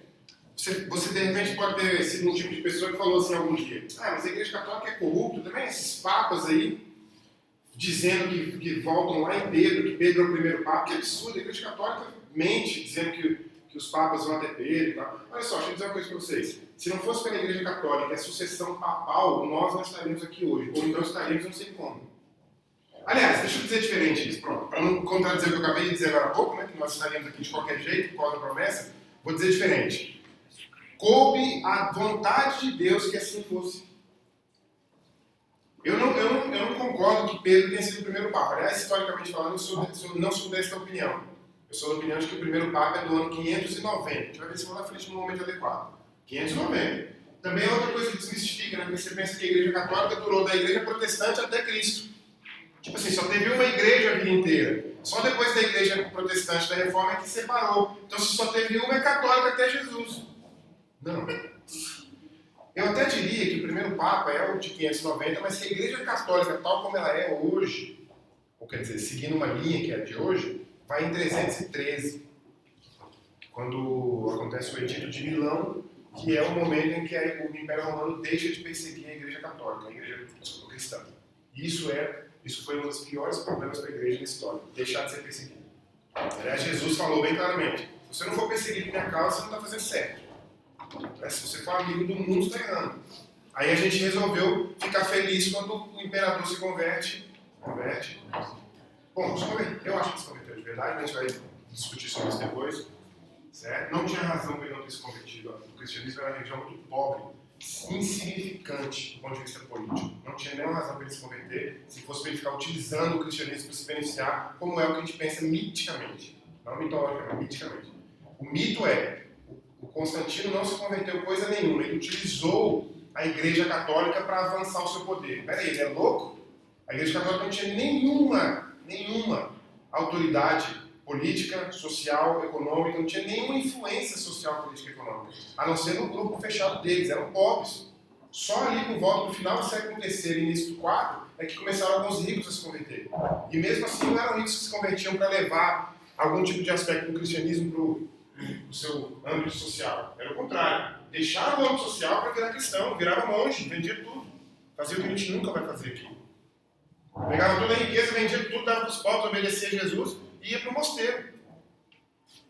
Speaker 2: você de repente pode ter sido um tipo de pessoa que falou assim algum dia, mas a igreja católica é corrupta também, esses papas aí, dizendo que voltam lá em Pedro, que Pedro é o primeiro papa, que absurdo, a igreja católica mente dizendo que os papas vão até Pedro e tal. Olha só, deixa eu dizer uma coisa para vocês. Se não fosse pela igreja católica, a sucessão papal, nós não estaríamos aqui hoje, ou então estaríamos não sei como. Aliás, deixa eu dizer diferente isso, pronto. Para não contradizer o que eu acabei de dizer agora há pouco, né, que nós estaríamos aqui de qualquer jeito, por causa da promessa, vou dizer diferente. Coube a vontade de Deus que assim fosse. Eu não concordo que Pedro tenha sido o primeiro papa. Aliás, historicamente falando, eu não sou dessa opinião. Eu sou da opinião de que o primeiro papa é do ano 590. A gente vai ver se lá na frente no momento adequado. 590. Também é outra coisa que desmistifica, né? Porque você pensa que a igreja católica durou da igreja protestante até Cristo. Tipo assim, só teve uma igreja a vida inteira. Só depois da igreja protestante da reforma é que separou. Então se só teve uma, é católica até Jesus. Não. Eu até diria que o primeiro papa é o de 590, mas que a igreja católica, tal como ela é hoje, ou quer dizer, seguindo uma linha que é a de hoje, vai em 313, quando acontece o Edito de Milão, que é o momento em que o Império Romano deixa de perseguir a Igreja Católica, a Igreja Cristã. Isso foi um dos piores problemas para a Igreja na história, deixar de ser perseguida. Aliás, Jesus falou bem claramente, se você não for perseguir minha causa, você não está fazendo certo. Se você for amigo do mundo, você está errando. Aí a gente resolveu ficar feliz quando o imperador se converte. Bom, eu acho que se converteu de verdade, mas a gente vai discutir sobre isso depois. Certo? Não tinha razão para ele não ter se convertido. O cristianismo era uma religião muito pobre, insignificante do ponto de vista político. Não tinha nenhuma razão para ele se converter se fosse para ele ficar utilizando o cristianismo para se beneficiar, como é o que a gente pensa miticamente. Não mitologicamente, miticamente. O mito é, o Constantino não se converteu coisa nenhuma, ele utilizou a Igreja Católica para avançar o seu poder. Peraí, ele é louco? A Igreja Católica não tinha nenhuma autoridade política, social, econômica, não tinha nenhuma influência social, política e econômica, a não ser no grupo fechado deles, eram pobres. Só ali por volta do final do século III e início do IV é que começaram alguns ricos a se converter. E mesmo assim não eram ricos que se convertiam para levar algum tipo de aspecto do cristianismo para o seu âmbito social. Era o contrário. Deixaram o âmbito social para virar cristão, virava monge, vendia tudo. Fazia o que a gente nunca vai fazer aqui. Pegava toda a riqueza, vendia tudo, dava para os pobres, obedecia a Jesus e ia para o mosteiro.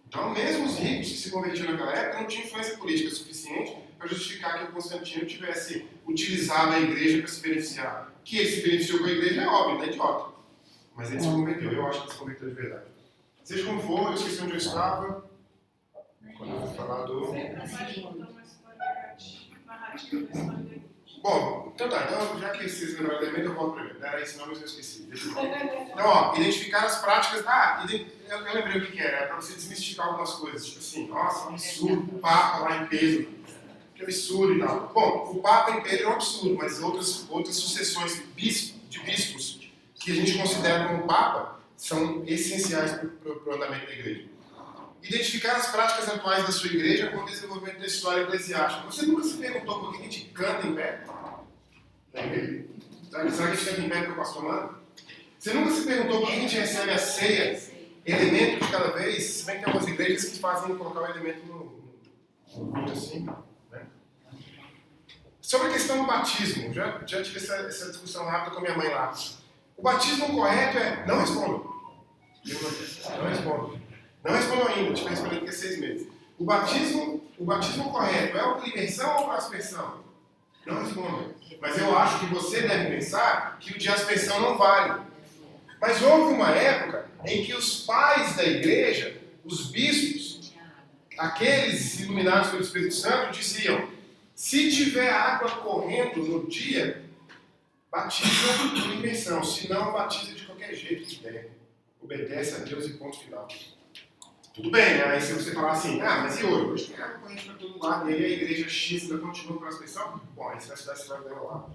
Speaker 2: Então, mesmo os ricos que se convertiam naquela época não tinham influência política suficiente para justificar que o Constantino tivesse utilizado a igreja para se beneficiar. Que ele se beneficiou com a igreja é óbvio, não é idiota. Mas ele se converteu, eu acho que ele se converteu de verdade. Seja como for, eu esqueci onde eu estava. Quando eu fui falar do... Bom, então tá, então já que vocês lembraram do elemento, eu volto primeiro. Não era isso não, mas eu esqueci. Então, ó, identificar as práticas. Eu lembrei o que era para você desmistificar algumas coisas. Tipo assim, nossa, um absurdo, o Papa lá em Pedro. Que absurdo e tal. Bom, o Papa em Pedro é um absurdo, mas outras sucessões de bispos que a gente considera como Papa são essenciais para o andamento da igreja. Identificar as práticas atuais da sua igreja com o desenvolvimento da história eclesiástica. Você nunca se perguntou por que a gente canta em pé? Será que a gente canta em pé porque o pastor manda? Você nunca se perguntou por que a gente recebe a ceia, elemento de cada vez? Se bem que tem algumas igrejas que fazem colocar o elemento no vinho assim, né? Sobre a questão do batismo, já tive essa discussão rápida com a minha mãe lá. O batismo correto é... Não respondam. Não respondam. Não respondam ainda, tive respondendo daqui a 6 meses. O batismo correto é o por imersão ou por aspersão? Não respondam. Mas eu acho que você deve pensar que o de aspersão não vale. Mas houve uma época em que os pais da igreja, os bispos, aqueles iluminados pelo Espírito Santo, diziam: se tiver água correndo no dia, batiza por imersão, senão batiza de qualquer jeito que der. Obedece a Deus e ponto final. Tudo bem, né? Aí se você falar assim, mas e hoje? Hoje tem água corrente para todo lado, e aí a igreja X ainda continua com a aspersão? Bom, aí você vai estudar esse vai lá,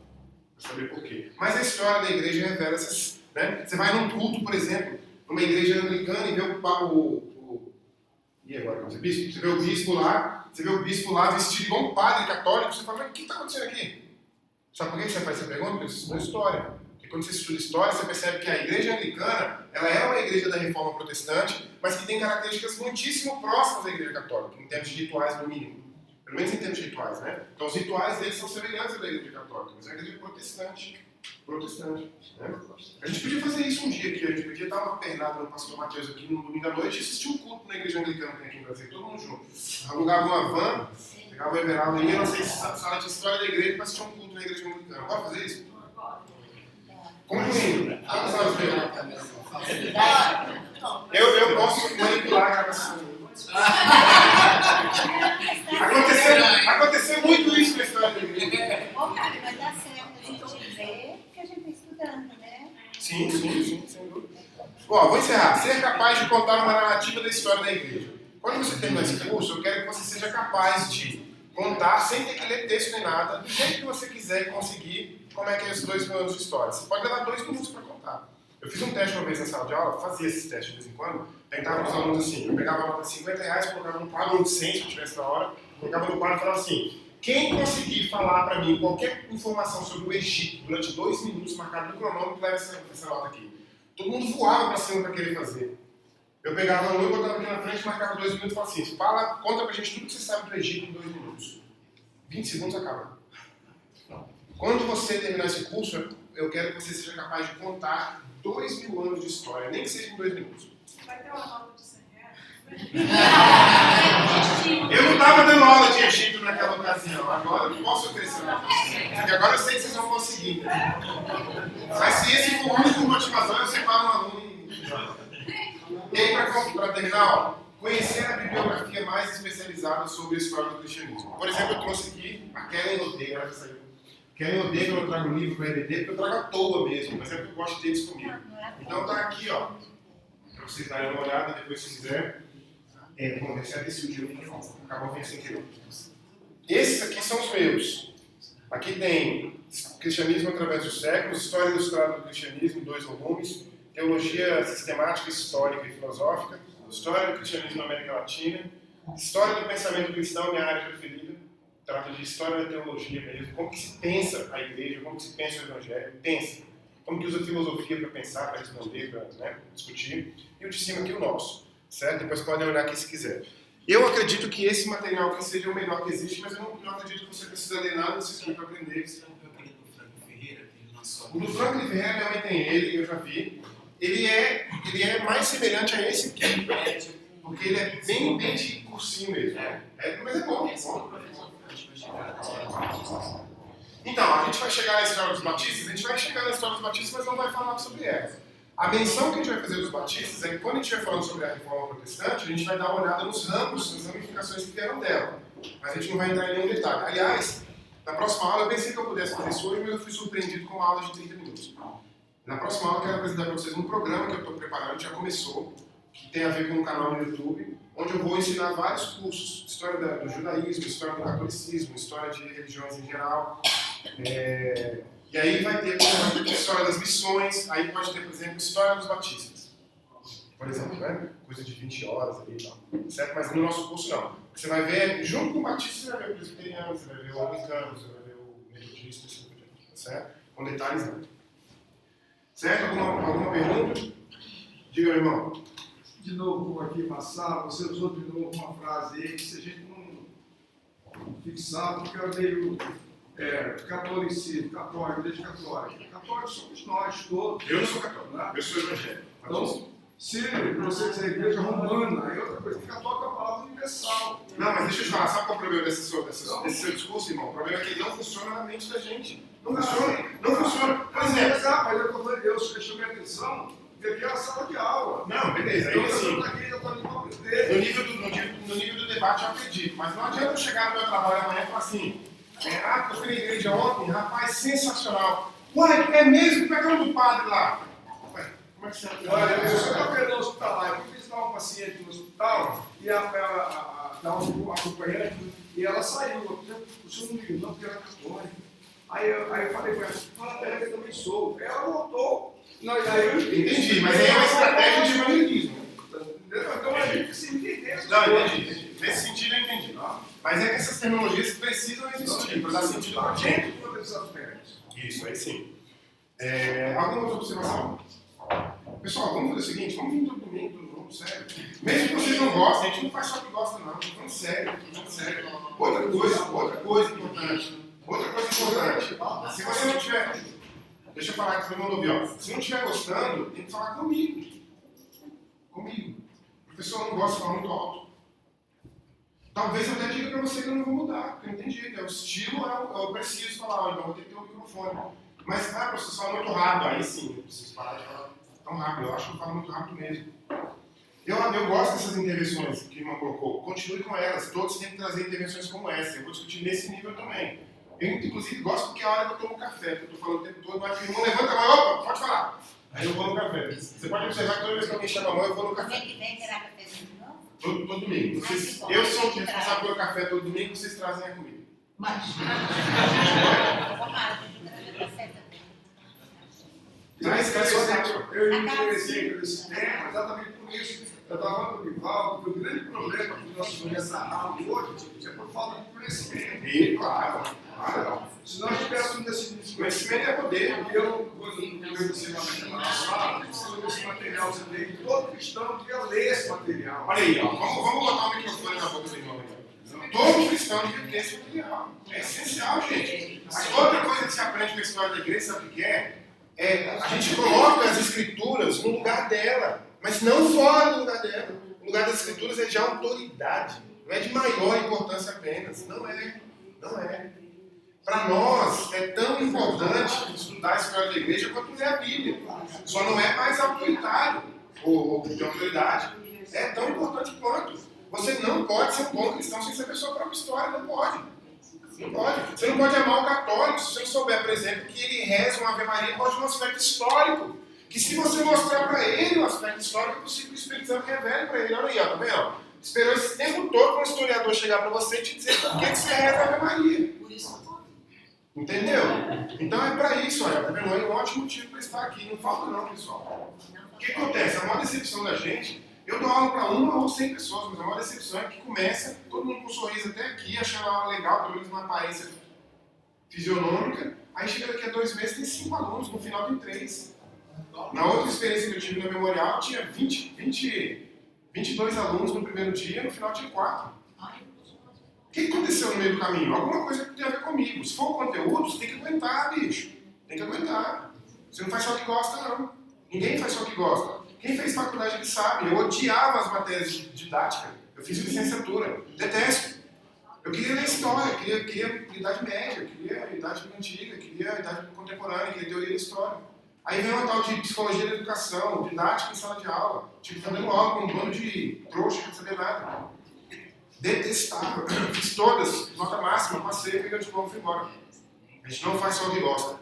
Speaker 2: para saber por quê. Mas a história da igreja revela essas, né? Você vai num culto, por exemplo, numa igreja anglicana e vê e agora, como bispo? Você vê o bispo lá vestido igual um padre católico, você fala, mas o que está acontecendo aqui? Sabe por que você faz essa pergunta? Porque você estudou história. Porque quando você estuda história, você percebe que a igreja anglicana, ela é uma igreja da reforma protestante, mas que tem características muitíssimo próximas da igreja católica, em termos de rituais no mínimo. Pelo menos em termos de rituais, né? Então os rituais deles são semelhantes à da igreja católica, mas é a igreja protestante. Né? A gente podia fazer isso um dia aqui, a gente podia dar uma pernada no pastor Mateus aqui no domingo à noite e assistir um culto na igreja anglicana que tem aqui em Brasília, todo mundo junto. Alugava uma van, pegava o Everaldo e ia na sala de história da igreja para assistir um culto na igreja anglicana. Pode fazer isso? Concluindo, vamos lá ver. Eu posso manipular a gravação. Aconteceu muito isso na história da igreja.
Speaker 1: Vai dar certo a gente ver que a gente está estudando, né?
Speaker 2: Sim, sem dúvida. Bom, vou encerrar. Ser capaz de contar uma narrativa da história da igreja. Quando você terminar esse curso, eu quero que você seja capaz de contar, sem ter que ler texto nem nada, do jeito que você quiser e conseguir, como é que é esses 2 mil anos de história. Você pode levar 2 minutos para contar. Eu fiz um teste uma vez na sala de aula, fazia esses testes de vez em quando, tentava com os alunos assim, eu pegava a nota de R$50, colocava no quadro, um de 100 se eu tivesse na hora, colocava no quadro e falava assim: quem conseguir falar para mim qualquer informação sobre o Egito durante 2 minutos, marcado no cronômetro, leva essa nota aqui. Todo mundo voava para cima para querer fazer. Eu pegava a lua, botava aqui na frente, marcava 2 minutos e falava assim: conta pra gente tudo que você sabe do Egito em 2 minutos. 20 segundos acaba. Quando você terminar esse curso, eu quero que você seja capaz de contar 2 mil anos de história, nem que seja em 2 minutos.
Speaker 4: Vai ter uma nota de R$100.
Speaker 2: Eu não estava dando aula de Egito naquela ocasião, agora eu não posso oferecer uma nota. Porque agora eu sei que vocês vão conseguir. Mas se esse for o único motivação, eu separo um aluno e aí, para terminar, ó, conhecer a bibliografia mais especializada sobre a história do cristianismo. Por exemplo, eu trouxe aqui a Kellen O'Day, ela saiu. Kellen O'Day, eu trago um livro para EBD, porque eu trago à toa mesmo, mas é porque eu gosto deles comigo. Então tá aqui, ó, para vocês darem uma olhada, depois se quiser. Vamos ver se é desse dia, acabou vindo sem querer. Esses aqui são os meus. Aqui tem Cristianismo através dos séculos, História Ilustrada do Cristianismo, 2 volumes, Teologia Sistemática, Histórica e Filosófica, História do Cristianismo na América Latina, História do Pensamento Cristão, minha área preferida, trata de História da Teologia mesmo, como que se pensa a igreja, como que se pensa o Evangelho, pensa, como que usa filosofia para pensar, para responder, para discutir, e o de cima aqui o nosso, certo? Depois podem olhar aqui se quiser. Eu acredito que esse material aqui seja o melhor que existe, mas eu não acredito que você precisa ler nada desse aqui para aprender. O do Franklin Ferreira também tem ele, eu já vi. Ele é mais semelhante a esse aqui, porque ele é bem de cursinho mesmo. Mas é bom. Então, a gente vai chegar na história dos batistas, mas não vai falar sobre ela. A menção que a gente vai fazer dos batistas é que quando a gente estiver falando sobre a reforma protestante, a gente vai dar uma olhada nos ramos, nas ramificações que vieram dela. Mas a gente não vai entrar em nenhum detalhe. Aliás, na próxima aula eu pensei que eu pudesse fazer isso hoje, mas eu fui surpreendido com uma aula de 30 minutos. Na próxima aula eu quero apresentar para vocês um programa que eu estou preparando, já começou, que tem a ver com um canal no YouTube, onde eu vou ensinar vários cursos. História do judaísmo, história do catolicismo, história de religiões em geral. E aí vai ter, por exemplo, história das missões, aí pode ter, por exemplo, história dos batistas. Por exemplo, né? Coisa de 20 horas ali e tal. Certo? Mas no nosso curso não. Você vai ver, junto com o batista, você vai ver o presbiteriano, você vai ver o anglicano, você vai ver o metodista, assim por diante. Certo? Com detalhes não. Certo? Alguma pergunta? Diga, meu irmão.
Speaker 3: De novo, como aqui passar, você usou de novo uma frase aí que se a gente não fixar, fica meio catolicismo, católico, desde católico. Católico somos nós todos.
Speaker 2: Eu não sou católico, né? Eu sou evangélico.
Speaker 3: Então, se você dizer igreja romana, aí outra coisa, que católico é a palavra universal.
Speaker 2: Não, mas deixa eu te falar, sabe qual é o problema desse seu discurso, irmão? O problema é que ele não funciona na mente da gente. Não funciona, não funciona. Por exemplo,
Speaker 3: Mas eu estou falando, Deus chamei a atenção, que aqui é a sala de aula.
Speaker 2: não, beleza, aí assim,
Speaker 3: Aqui,
Speaker 2: no nível do debate eu acredito, mas não adianta eu chegar no meu trabalho amanhã e falar assim, eu fui na igreja ontem, rapaz, sensacional. Ué, é mesmo? Como é que é o nome do padre lá? Ué, como é que você...
Speaker 3: olha, eu sou campeão hospitalar, eu fui visitar um paciente no hospital e uma acompanhante, e ela saiu, o senhor não me viu não, porque ela é católica. Aí eu falei para ela, fala para ela que eu também sou. Ela voltou. Não, aí eu
Speaker 2: Entendi, mas aí é uma estratégia de evangelismo.
Speaker 3: Então a gente se entender.
Speaker 2: Não, entendi. Nesse sentido eu entendi. Mas é que essas tecnologias precisam existir para dar sentido para a gente.
Speaker 3: Todos esses aspectos.
Speaker 2: Isso, aí sim. Alguma outra observação? Pessoal, vamos fazer o seguinte, vamos vir todo domingo, todo mundo, sério. Mesmo que vocês não gostem, a gente não faz só o que gosta não, vamos sério, vamos sério. Outra coisa importante. Se você não tiver... Deixa eu falar que todo mundo ouviu. Se não estiver gostando, tem que falar comigo. Comigo. O professor não gosta de falar muito alto. Talvez eu até diga para você que eu não vou mudar, porque não tem jeito. O estilo, eu preciso falar, então eu vou ter que ter um microfone. Mas, professor, você fala muito rápido. Aí sim, eu preciso parar de falar tão rápido. Eu acho que eu falo muito rápido mesmo. Eu gosto dessas intervenções que o irmão colocou. Continue com elas. Todos têm que trazer intervenções como essa. Eu vou discutir nesse nível também. Eu, inclusive, gosto porque é a hora que eu tomo café, que eu estou falando o tempo todo, mas o irmão levanta a mão, opa, pode falar. Aí eu vou no café. Você pode observar que toda vez que alguém chama a mão, eu vou no café.
Speaker 1: Vem que vem terá cafezinho de novo?
Speaker 2: Todo domingo. Eu sou o responsável pelo café todo domingo, vocês trazem a comida.
Speaker 1: Mas.
Speaker 3: Eu me interessei por esse tema exatamente por isso. Eu estava falando com o Nivaldo que o grande problema que nós começamos hoje é por falta de conhecimento.
Speaker 2: E, claro.
Speaker 3: Se nós tivéssemos esse
Speaker 2: Conhecimento é poder.
Speaker 3: e eu, quando eu ensinamento na sala, preciso desse material também. Todo cristão devia ler esse material.
Speaker 2: Olha aí, ó. Vamos botar o microfone na boca do irmão. Todo cristão devia ter esse material. É essencial, gente. Mas outra coisa que se aprende com a história da igreja, sabe o que é? A gente coloca as escrituras no lugar dela, mas não fora do lugar dela. O lugar das escrituras é de autoridade, não é de maior importância apenas. Não é. Não é. Para nós é tão importante estudar a história da igreja quanto ler a Bíblia. Só não é mais autoritário ou de autoridade. É tão importante quanto. Você não pode ser um bom cristão sem saber sua própria história. Não pode. Não pode. Você não pode amar o católico se você não souber, por exemplo, que ele reza uma Ave Maria por um aspecto histórico. Que se você mostrar para ele o aspecto histórico, é possível que o Espírito Santo revele para ele. Olha aí, ó, tá vendo? Esperou esse tempo todo para um historiador chegar para você e te dizer por que você reza a Ave Maria. Entendeu? Então é para isso, olha, tá vendo? É um ótimo motivo para estar aqui. Não falta não, pessoal. O que acontece? A maior decepção da gente, eu dou aula para 1 ou 100 pessoas, mas a maior decepção é que começa, todo mundo com um sorriso até aqui, achando a aula legal, pelo menos uma aparência fisionômica, aí chega daqui a 2 meses, tem 5 alunos, no final tem 3. Na outra experiência que eu tive no memorial, tinha 22 alunos no primeiro dia, no final tinha 4. O que aconteceu no meio do caminho? Alguma coisa que tem a ver comigo. Se for o conteúdo, você tem que aguentar, bicho. Tem que aguentar. Você não faz só o que gosta, não. Ninguém faz só o que gosta. Quem fez faculdade ele sabe. Eu odiava as matérias de didática. Eu fiz licenciatura. Detesto. Eu queria ler história, queria Idade Média, queria Idade Antiga, queria Idade Contemporânea, queria teoria da história. Aí vem uma tal de psicologia da educação, didática em sala de aula. Tipo, tá dando aula com um bando de trouxa que não saber nada. Detestável. Fiz todas, nota máxima, passei, peguei o diploma e fui embora. A gente não faz só o que gosta.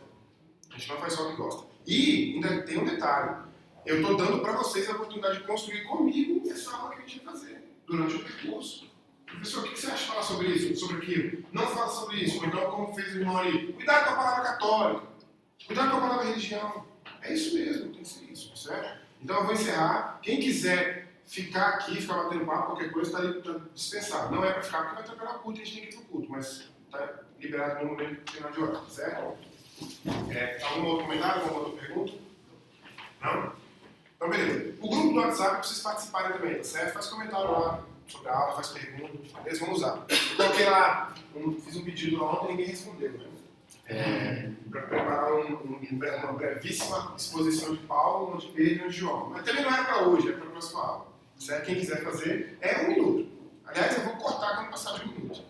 Speaker 2: A gente não faz só o que gosta. E ainda tem um detalhe. Eu estou dando para vocês a oportunidade de construir comigo essa aula que a gente vai fazer durante o percurso. Professor, o que você acha de falar sobre isso, sobre aquilo? Não fala sobre isso. Ou então, como fez o irmão ali, cuidado com a palavra católica. Cuidado com a palavra religião. É isso mesmo, tem que ser isso, certo? Então eu vou encerrar. Quem quiser ficar aqui, ficar batendo papo, qualquer coisa, está dispensado. Não é para ficar porque vai atrapalhar o culto, a gente tem que ir para o culto, mas está liberado no momento do final de hora, certo? Algum outro comentário, alguma outra pergunta? Não? Então beleza. O grupo do WhatsApp, para vocês participarem também, tá certo? Faz comentário lá sobre a aula, faz pergunta, eles vão usar. Eu coloquei lá, fiz um pedido lá ontem e ninguém respondeu, né? Para preparar uma brevíssima exposição de Paulo, de Pedro e de João. Mas também não é para hoje, é para a próxima aula. Certo? Quem quiser fazer, é 1 minuto. Aliás, eu vou cortar quando passar de 1 minuto.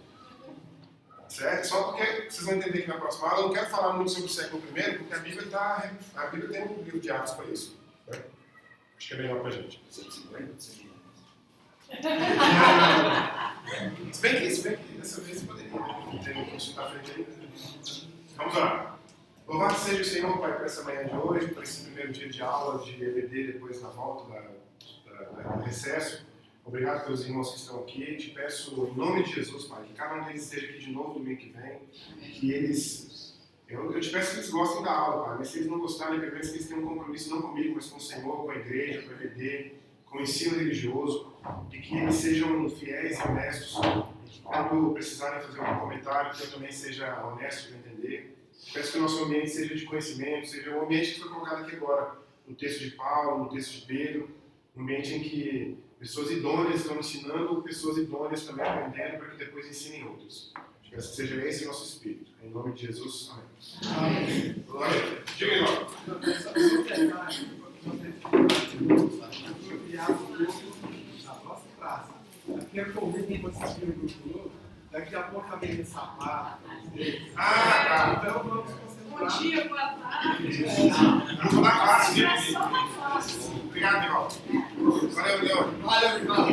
Speaker 2: Certo? Só porque vocês vão entender que na próxima aula eu não quero falar muito sobre o século I, porque a Bíblia tem um livro de Atos para isso. Né? Acho que é melhor para a gente. Se bem que dessa vez você poderia ter um consultar frente aí. Vamos lá. Louvado seja o Senhor, Pai, por essa manhã de hoje, por esse primeiro dia de aula de EBD, depois da volta do recesso. Obrigado pelos irmãos que estão aqui. Te peço, em nome de Jesus, Pai, que cada um deles esteja aqui de novo domingo que vem. Que eles... Eu te peço que eles gostem da aula, Pai, mas se eles não gostarem, eu peço que eles tenham um compromisso não comigo, mas com o Senhor, com a igreja, com o EBD, com o ensino religioso, e que eles sejam fiéis e honestos. E que quando precisarem fazer algum comentário, que eu também seja honesto para entender. Peço que o nosso ambiente seja de conhecimento, seja o ambiente que foi colocado aqui agora, no texto de Paulo, no texto de Pedro, um ambiente em que pessoas idôneas estão ensinando, pessoas idôneas também aprendendo, para que depois ensinem outros. Peço que seja esse o nosso espírito. Em nome de Jesus, amém. Amém. Glória. Diga aí, ó.
Speaker 6: Na nossa praça. Eu convido vocês que no daqui a pouco a mesa sapato.
Speaker 2: Tá.
Speaker 6: Então vamos concentrar.
Speaker 4: Bom dia, boa tarde.
Speaker 2: Eu vou dar classe.
Speaker 4: É só uma classe.
Speaker 2: Obrigado, Miguel. Valeu, Leão.
Speaker 5: Valeu, irmão.